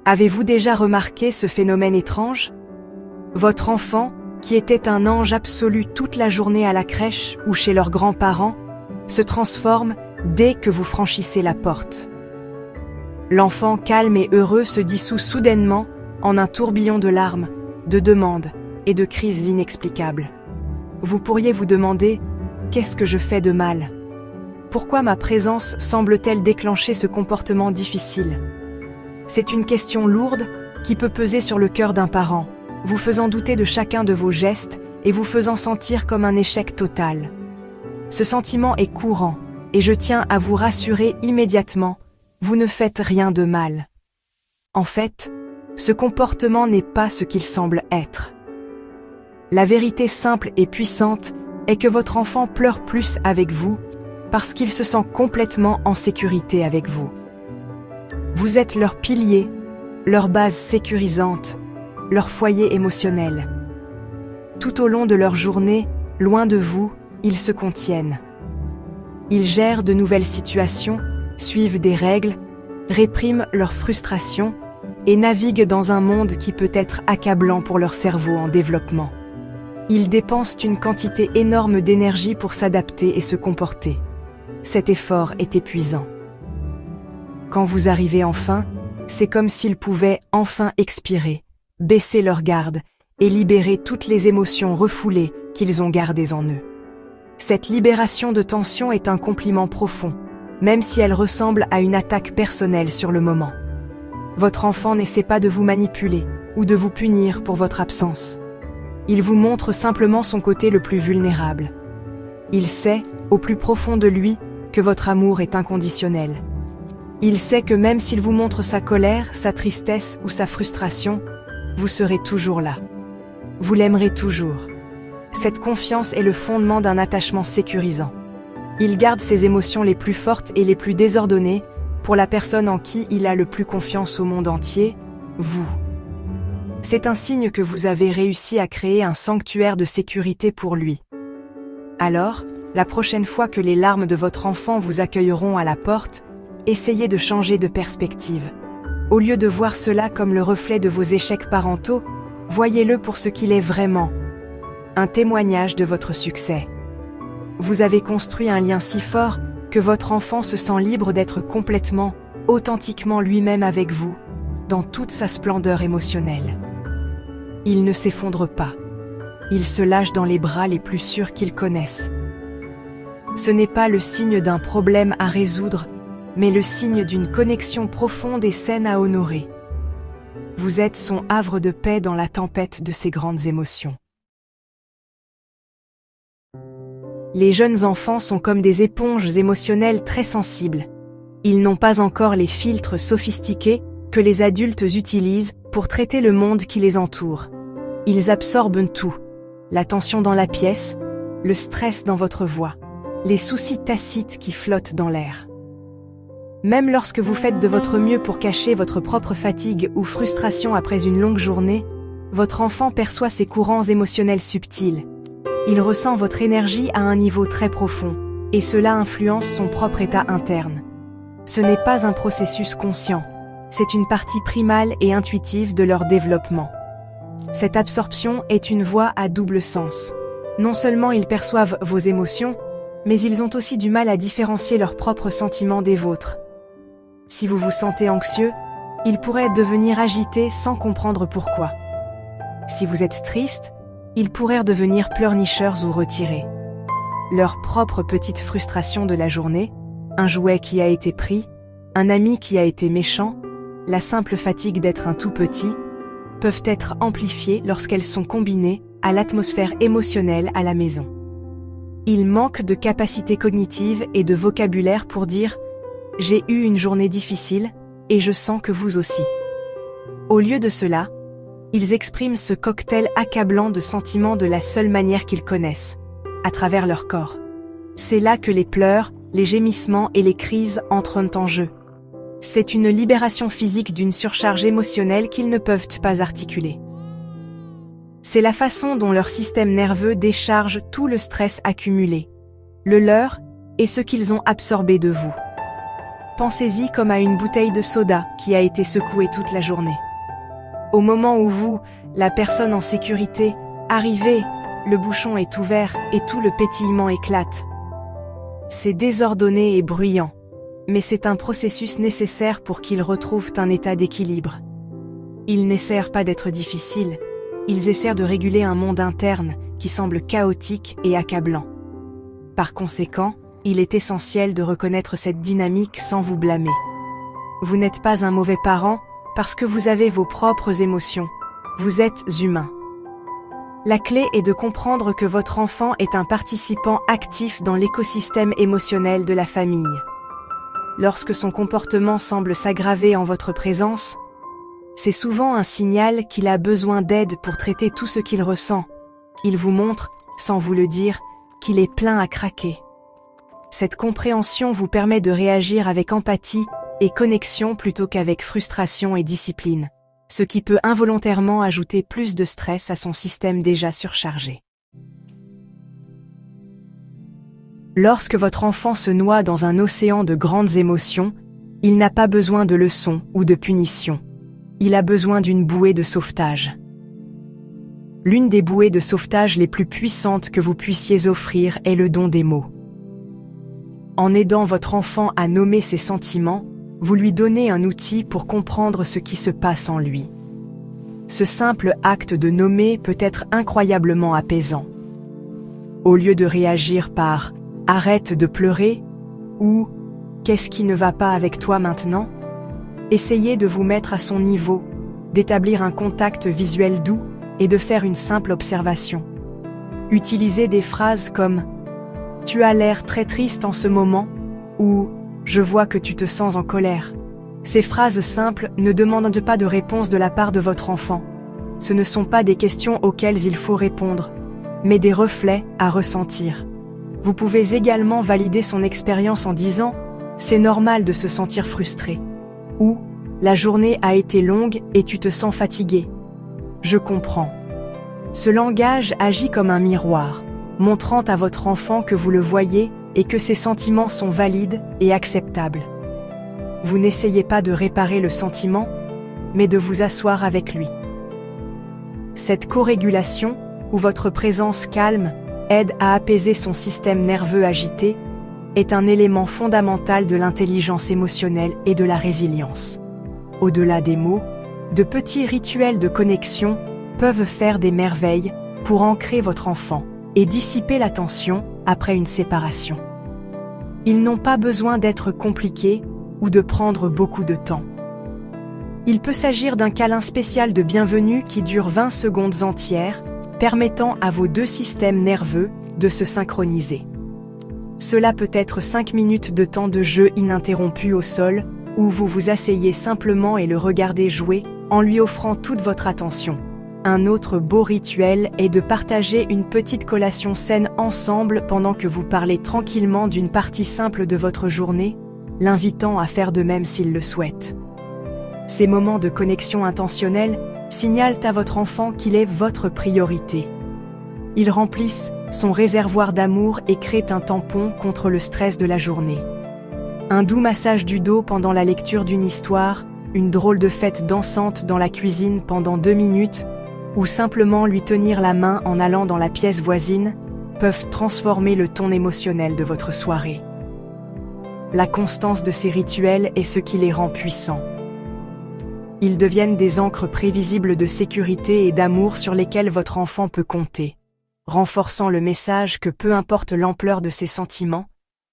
Avez-vous déjà remarqué ce phénomène étrange? Votre enfant, qui était un ange absolu toute la journée à la crèche ou chez leurs grands-parents, se transforme dès que vous franchissez la porte. L'enfant calme et heureux se dissout soudainement en un tourbillon de larmes, de demandes et de crises inexplicables. Vous pourriez vous demander « Qu'est-ce que je fais de mal ?» Pourquoi ma présence semble-t-elle déclencher ce comportement difficile? C'est une question lourde qui peut peser sur le cœur d'un parent, vous faisant douter de chacun de vos gestes et vous faisant sentir comme un échec total. Ce sentiment est courant et je tiens à vous rassurer immédiatement, vous ne faites rien de mal. En fait, ce comportement n'est pas ce qu'il semble être. La vérité simple et puissante est que votre enfant pleure plus avec vous parce qu'il se sent complètement en sécurité avec vous. Vous êtes leur pilier, leur base sécurisante, leur foyer émotionnel. Tout au long de leur journée, loin de vous, ils se contiennent. Ils gèrent de nouvelles situations, suivent des règles, répriment leurs frustrations et naviguent dans un monde qui peut être accablant pour leur cerveau en développement. Ils dépensent une quantité énorme d'énergie pour s'adapter et se comporter. Cet effort est épuisant. Quand vous arrivez enfin, c'est comme s'ils pouvaient enfin expirer, baisser leur garde et libérer toutes les émotions refoulées qu'ils ont gardées en eux. Cette libération de tension est un compliment profond, même si elle ressemble à une attaque personnelle sur le moment. Votre enfant n'essaie pas de vous manipuler ou de vous punir pour votre absence. Il vous montre simplement son côté le plus vulnérable. Il sait, au plus profond de lui, que votre amour est inconditionnel. Il sait que même s'il vous montre sa colère, sa tristesse ou sa frustration, vous serez toujours là. Vous l'aimerez toujours. Cette confiance est le fondement d'un attachement sécurisant. Il garde ses émotions les plus fortes et les plus désordonnées pour la personne en qui il a le plus confiance au monde entier, vous. C'est un signe que vous avez réussi à créer un sanctuaire de sécurité pour lui. Alors, la prochaine fois que les larmes de votre enfant vous accueilleront à la porte, essayez de changer de perspective. Au lieu de voir cela comme le reflet de vos échecs parentaux, voyez-le pour ce qu'il est vraiment, un témoignage de votre succès. Vous avez construit un lien si fort que votre enfant se sent libre d'être complètement, authentiquement lui-même avec vous, dans toute sa splendeur émotionnelle. Il ne s'effondre pas. Il se lâche dans les bras les plus sûrs qu'il connaisse. Ce n'est pas le signe d'un problème à résoudre, mais le signe d'une connexion profonde et saine à honorer. Vous êtes son havre de paix dans la tempête de ses grandes émotions. Les jeunes enfants sont comme des éponges émotionnelles très sensibles. Ils n'ont pas encore les filtres sophistiqués que les adultes utilisent pour traiter le monde qui les entoure. Ils absorbent tout, la tension dans la pièce, le stress dans votre voix, les soucis tacites qui flottent dans l'air. Même lorsque vous faites de votre mieux pour cacher votre propre fatigue ou frustration après une longue journée, votre enfant perçoit ces courants émotionnels subtils. Il ressent votre énergie à un niveau très profond, et cela influence son propre état interne. Ce n'est pas un processus conscient, c'est une partie primale et intuitive de leur développement. Cette absorption est une voie à double sens. Non seulement ils perçoivent vos émotions, mais ils ont aussi du mal à différencier leurs propres sentiments des vôtres. Si vous vous sentez anxieux, ils pourraient devenir agités sans comprendre pourquoi. Si vous êtes triste, ils pourraient devenir pleurnicheurs ou retirés. Leur propre petite frustration de la journée, un jouet qui a été pris, un ami qui a été méchant, la simple fatigue d'être un tout petit, peuvent être amplifiées lorsqu'elles sont combinées à l'atmosphère émotionnelle à la maison. Ils manquent de capacité cognitive et de vocabulaire pour dire « J'ai eu une journée difficile et je sens que vous aussi ». Au lieu de cela, ils expriment ce cocktail accablant de sentiments de la seule manière qu'ils connaissent, à travers leur corps. C'est là que les pleurs, les gémissements et les crises entrent en jeu. C'est une libération physique d'une surcharge émotionnelle qu'ils ne peuvent pas articuler. C'est la façon dont leur système nerveux décharge tout le stress accumulé, le leur et ce qu'ils ont absorbé de vous. Pensez-y comme à une bouteille de soda qui a été secouée toute la journée. Au moment où vous, la personne en sécurité, arrivez, le bouchon est ouvert et tout le pétillement éclate. C'est désordonné et bruyant, mais c'est un processus nécessaire pour qu'ils retrouvent un état d'équilibre. Ils n'essayent pas d'être difficiles, ils essaient de réguler un monde interne qui semble chaotique et accablant. Par conséquent, il est essentiel de reconnaître cette dynamique sans vous blâmer. Vous n'êtes pas un mauvais parent parce que vous avez vos propres émotions. Vous êtes humain. La clé est de comprendre que votre enfant est un participant actif dans l'écosystème émotionnel de la famille. Lorsque son comportement semble s'aggraver en votre présence, c'est souvent un signal qu'il a besoin d'aide pour traiter tout ce qu'il ressent. Il vous montre, sans vous le dire, qu'il est plein à craquer. Cette compréhension vous permet de réagir avec empathie et connexion plutôt qu'avec frustration et discipline, ce qui peut involontairement ajouter plus de stress à son système déjà surchargé. Lorsque votre enfant se noie dans un océan de grandes émotions, il n'a pas besoin de leçons ou de punitions. Il a besoin d'une bouée de sauvetage. L'une des bouées de sauvetage les plus puissantes que vous puissiez offrir est le don des mots. En aidant votre enfant à nommer ses sentiments, vous lui donnez un outil pour comprendre ce qui se passe en lui. Ce simple acte de nommer peut être incroyablement apaisant. Au lieu de réagir par « arrête de pleurer » ou « qu'est-ce qui ne va pas avec toi maintenant ?», essayez de vous mettre à son niveau, d'établir un contact visuel doux et de faire une simple observation. Utilisez des phrases comme « tu as l'air très triste en ce moment » ou « je vois que tu te sens en colère ». Ces phrases simples ne demandent pas de réponse de la part de votre enfant. Ce ne sont pas des questions auxquelles il faut répondre, mais des reflets à ressentir. Vous pouvez également valider son expérience en disant « c'est normal de se sentir frustré » ou « la journée a été longue et tu te sens fatigué ». Je comprends. Ce langage agit comme un miroir, montrant à votre enfant que vous le voyez et que ses sentiments sont valides et acceptables. Vous n'essayez pas de réparer le sentiment, mais de vous asseoir avec lui. Cette co-régulation, où votre présence calme aide à apaiser son système nerveux agité, est un élément fondamental de l'intelligence émotionnelle et de la résilience. Au-delà des mots, de petits rituels de connexion peuvent faire des merveilles pour ancrer votre enfant et dissiper la tension après une séparation. Ils n'ont pas besoin d'être compliqués ou de prendre beaucoup de temps. Il peut s'agir d'un câlin spécial de bienvenue qui dure 20 secondes entières, permettant à vos deux systèmes nerveux de se synchroniser. Cela peut être 5 minutes de temps de jeu ininterrompu au sol, où vous vous asseyez simplement et le regardez jouer, en lui offrant toute votre attention. Un autre beau rituel est de partager une petite collation saine ensemble pendant que vous parlez tranquillement d'une partie simple de votre journée, l'invitant à faire de même s'il le souhaite. Ces moments de connexion intentionnelle signalent à votre enfant qu'il est votre priorité. Ils remplissent son réservoir d'amour et créent un tampon contre le stress de la journée. Un doux massage du dos pendant la lecture d'une histoire, une drôle de fête dansante dans la cuisine pendant 2 minutes, ou simplement lui tenir la main en allant dans la pièce voisine, peuvent transformer le ton émotionnel de votre soirée. La constance de ces rituels est ce qui les rend puissants. Ils deviennent des ancres prévisibles de sécurité et d'amour sur lesquelles votre enfant peut compter, renforçant le message que peu importe l'ampleur de ses sentiments,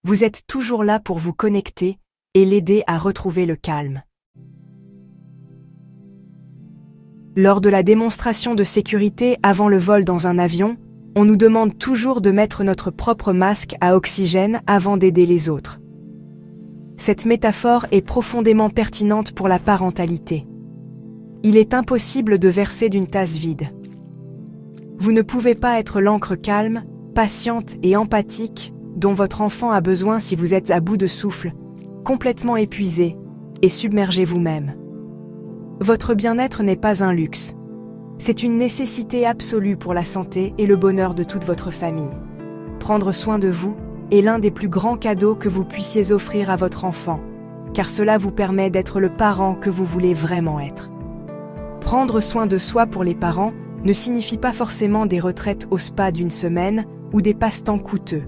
vous êtes toujours là pour vous connecter et l'aider à retrouver le calme. Lors de la démonstration de sécurité avant le vol dans un avion, on nous demande toujours de mettre notre propre masque à oxygène avant d'aider les autres. Cette métaphore est profondément pertinente pour la parentalité. Il est impossible de verser d'une tasse vide. Vous ne pouvez pas être l'encre calme, patiente et empathique dont votre enfant a besoin si vous êtes à bout de souffle, complètement épuisé et submergé vous-même. Votre bien-être n'est pas un luxe. C'est une nécessité absolue pour la santé et le bonheur de toute votre famille. Prendre soin de vous est l'un des plus grands cadeaux que vous puissiez offrir à votre enfant, car cela vous permet d'être le parent que vous voulez vraiment être. Prendre soin de soi pour les parents ne signifie pas forcément des retraites au spa d'une semaine ou des passe-temps coûteux.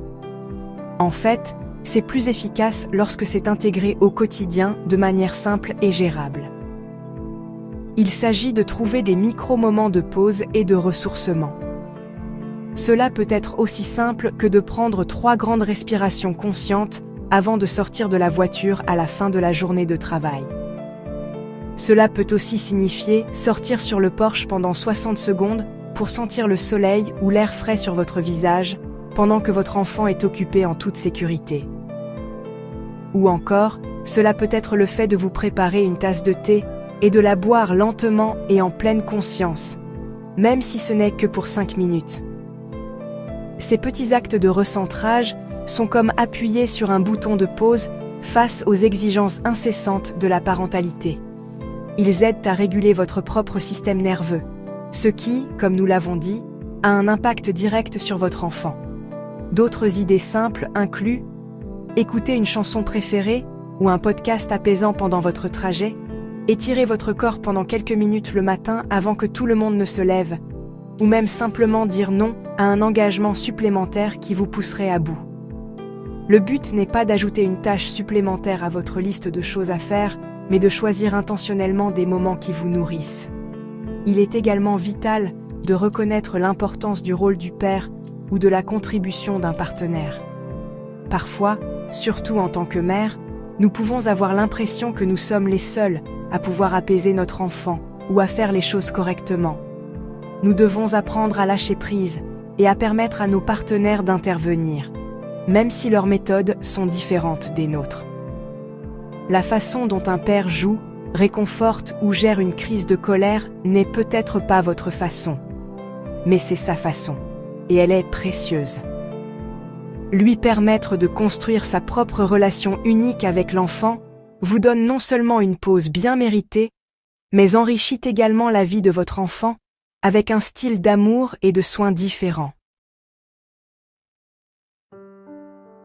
En fait, c'est plus efficace lorsque c'est intégré au quotidien de manière simple et gérable. Il s'agit de trouver des micro-moments de pause et de ressourcement. Cela peut être aussi simple que de prendre 3 grandes respirations conscientes avant de sortir de la voiture à la fin de la journée de travail. Cela peut aussi signifier sortir sur le porche pendant 60 secondes pour sentir le soleil ou l'air frais sur votre visage pendant que votre enfant est occupé en toute sécurité. Ou encore, cela peut être le fait de vous préparer une tasse de thé et de la boire lentement et en pleine conscience, même si ce n'est que pour 5 minutes. Ces petits actes de recentrage sont comme appuyer sur un bouton de pause face aux exigences incessantes de la parentalité. Ils aident à réguler votre propre système nerveux, ce qui, comme nous l'avons dit, a un impact direct sur votre enfant. D'autres idées simples incluent écouter une chanson préférée ou un podcast apaisant pendant votre trajet, étirer votre corps pendant quelques minutes le matin avant que tout le monde ne se lève, ou même simplement dire non à un engagement supplémentaire qui vous pousserait à bout. Le but n'est pas d'ajouter une tâche supplémentaire à votre liste de choses à faire, mais de choisir intentionnellement des moments qui vous nourrissent. Il est également vital de reconnaître l'importance du rôle du père ou de la contribution d'un partenaire. Parfois, surtout en tant que mère, nous pouvons avoir l'impression que nous sommes les seuls à pouvoir apaiser notre enfant ou à faire les choses correctement. Nous devons apprendre à lâcher prise et à permettre à nos partenaires d'intervenir, même si leurs méthodes sont différentes des nôtres. La façon dont un père joue, réconforte ou gère une crise de colère n'est peut-être pas votre façon, mais c'est sa façon, et elle est précieuse. Lui permettre de construire sa propre relation unique avec l'enfant vous donne non seulement une pause bien méritée, mais enrichit également la vie de votre enfant avec un style d'amour et de soins différents.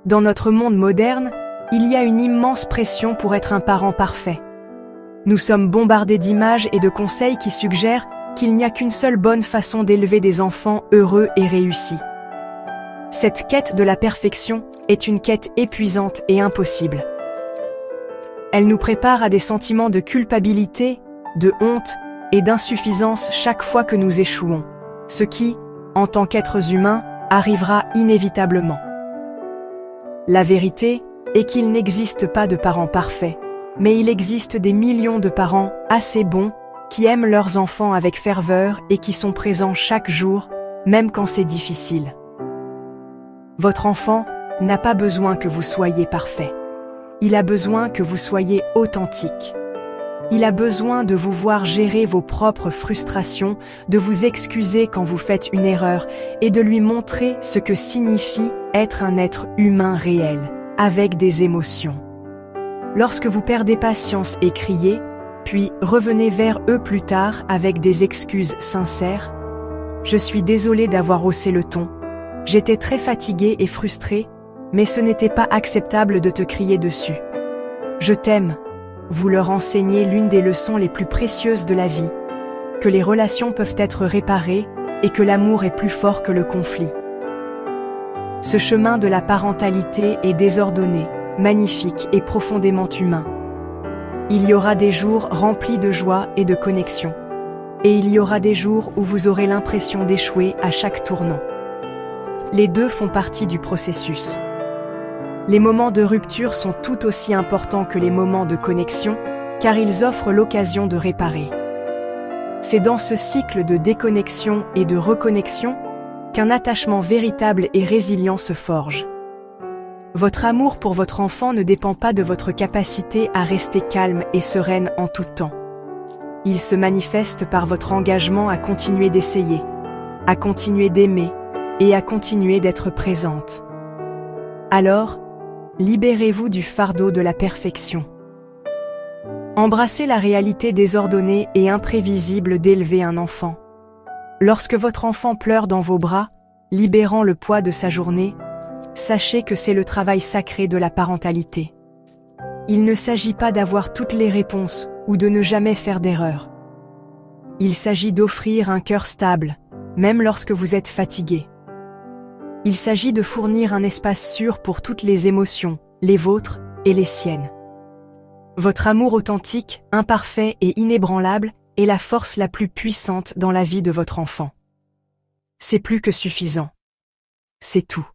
Dans notre monde moderne, il y a une immense pression pour être un parent parfait. Nous sommes bombardés d'images et de conseils qui suggèrent qu'il n'y a qu'une seule bonne façon d'élever des enfants heureux et réussis. Cette quête de la perfection est une quête épuisante et impossible. Elle nous prépare à des sentiments de culpabilité, de honte et d'insuffisance chaque fois que nous échouons, ce qui, en tant qu'êtres humains, arrivera inévitablement. La vérité est qu'il n'existe pas de parents parfaits, mais il existe des millions de parents assez bons qui aiment leurs enfants avec ferveur et qui sont présents chaque jour, même quand c'est difficile. Votre enfant n'a pas besoin que vous soyez parfait. Il a besoin que vous soyez authentique. Il a besoin de vous voir gérer vos propres frustrations, de vous excuser quand vous faites une erreur et de lui montrer ce que signifie être un être humain réel, avec des émotions. Lorsque vous perdez patience et criez, puis revenez vers eux plus tard avec des excuses sincères, « Je suis désolé d'avoir haussé le ton. J'étais très fatiguée et frustrée, mais ce n'était pas acceptable de te crier dessus. Je t'aime. » Vous leur enseignez l'une des leçons les plus précieuses de la vie, que les relations peuvent être réparées et que l'amour est plus fort que le conflit. Ce chemin de la parentalité est désordonné, magnifique et profondément humain. Il y aura des jours remplis de joie et de connexion, et il y aura des jours où vous aurez l'impression d'échouer à chaque tournant. Les deux font partie du processus. Les moments de rupture sont tout aussi importants que les moments de connexion, car ils offrent l'occasion de réparer. C'est dans ce cycle de déconnexion et de reconnexion qu'un attachement véritable et résilient se forge. Votre amour pour votre enfant ne dépend pas de votre capacité à rester calme et sereine en tout temps. Il se manifeste par votre engagement à continuer d'essayer, à continuer d'aimer et à continuer d'être présente. Alors, libérez-vous du fardeau de la perfection. Embrassez la réalité désordonnée et imprévisible d'élever un enfant. Lorsque votre enfant pleure dans vos bras, libérant le poids de sa journée, sachez que c'est le travail sacré de la parentalité. Il ne s'agit pas d'avoir toutes les réponses ou de ne jamais faire d'erreur. Il s'agit d'offrir un cœur stable, même lorsque vous êtes fatigué. Il s'agit de fournir un espace sûr pour toutes les émotions, les vôtres et les siennes. Votre amour authentique, imparfait et inébranlable est la force la plus puissante dans la vie de votre enfant. C'est plus que suffisant. C'est tout.